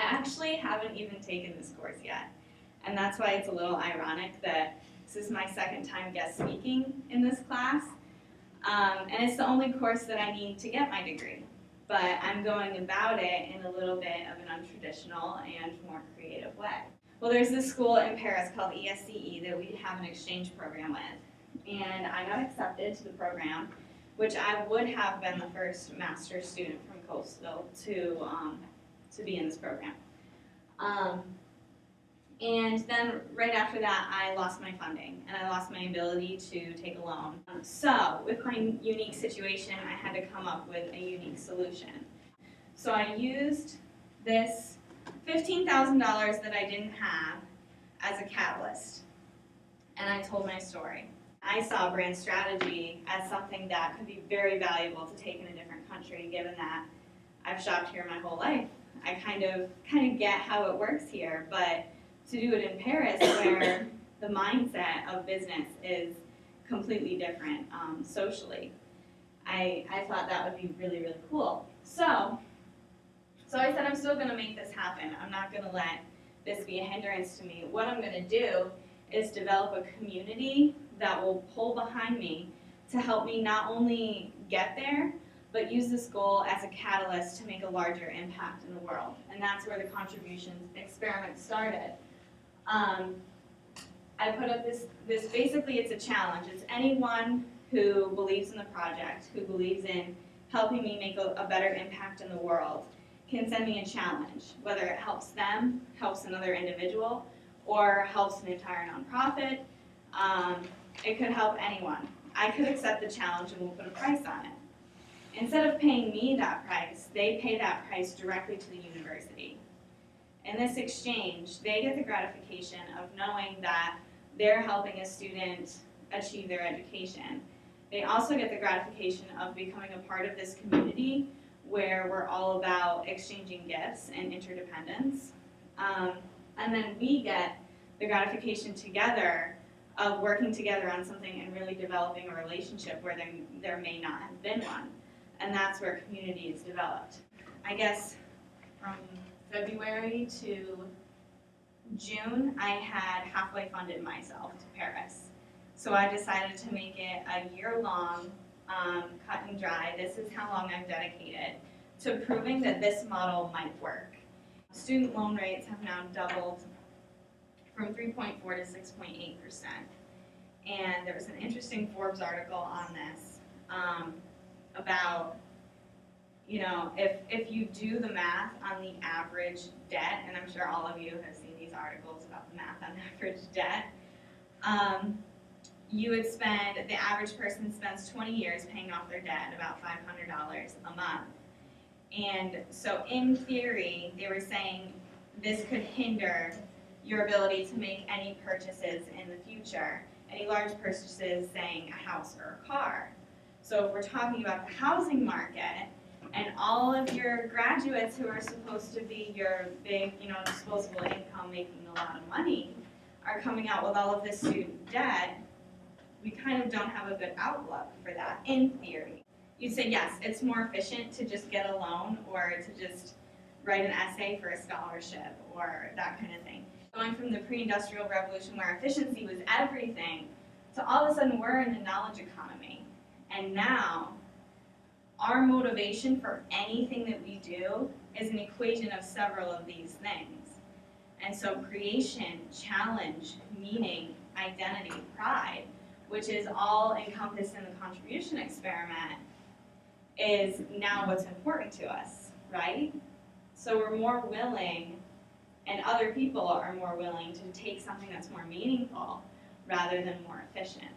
I actually haven't even taken this course yet, and that's why it's a little ironic that this is my second time guest speaking in this class, and it's the only course that I need to get my degree. But I'm going about it in a little bit of an untraditional and more creative way. Well, there's this school in Paris called ESCE that we have an exchange program with, and I got accepted to the program, which I would have been the first master's student from Coastal to be in this program. And then right after that, I lost my funding and I lost my ability to take a loan. So with my unique situation, I had to come up with a unique solution. So I used this $15,000 that I didn't have as a catalyst, and I told my story. I saw brand strategy as something that could be very valuable to take in a different country, given that I've shopped here my whole life. I kind of get how it works here, but to do it in Paris, where the mindset of business is completely different socially, I thought that would be really, really cool. So I said I'm still going to make this happen. I'm not going to let this be a hindrance to me. What I'm going to do is develop a community that will pull behind me to help me not only get there, but use this goal as a catalyst to make a larger impact in the world. And that's where the contributions experiment started. I put up this basically it's a challenge. It's anyone who believes in the project, who believes in helping me make a better impact in the world, can send me a challenge, whether it helps them, helps another individual, or helps an entire nonprofit. It could help anyone. I could accept the challenge and we'll put a price on it. Instead of paying me that price, they pay that price directly to the university. In this exchange, they get the gratification of knowing that they're helping a student achieve their education. They also get the gratification of becoming a part of this community where we're all about exchanging gifts and interdependence. And then we get the gratification together of working together on something and really developing a relationship where there may not have been one. And that's where community is developed. I guess from February to June, I had halfway funded myself to Paris. So I decided to make it a year-long, cut and dry. This is how long I've dedicated to proving that this model might work. Student loan rates have now doubled from 3.4 to 6.8%. And there was an interesting Forbes article on this about, if you do the math on the average debt, and I'm sure all of you have seen these articles about the math on average debt, the average person spends 20 years paying off their debt, about $500 a month. And so in theory, they were saying this could hinder your ability to make any purchases in the future, any large purchases, saying a house or a car. So if we're talking about the housing market, and all of your graduates who are supposed to be your big, disposable income making a lot of money are coming out with all of this student debt, we kind of don't have a good outlook for that, in theory. You'd say, yes, it's more efficient to just get a loan or to just write an essay for a scholarship or that kind of thing. Going from the pre-industrial revolution where efficiency was everything to all of a sudden we're in the knowledge economy. And now our motivation for anything that we do is an equation of several of these things. And so creation, challenge, meaning, identity, pride, which is all encompassed in the contribution experiment, is now what's important to us, right? So we're more willing, and other people are more willing to take something that's more meaningful rather than more efficient.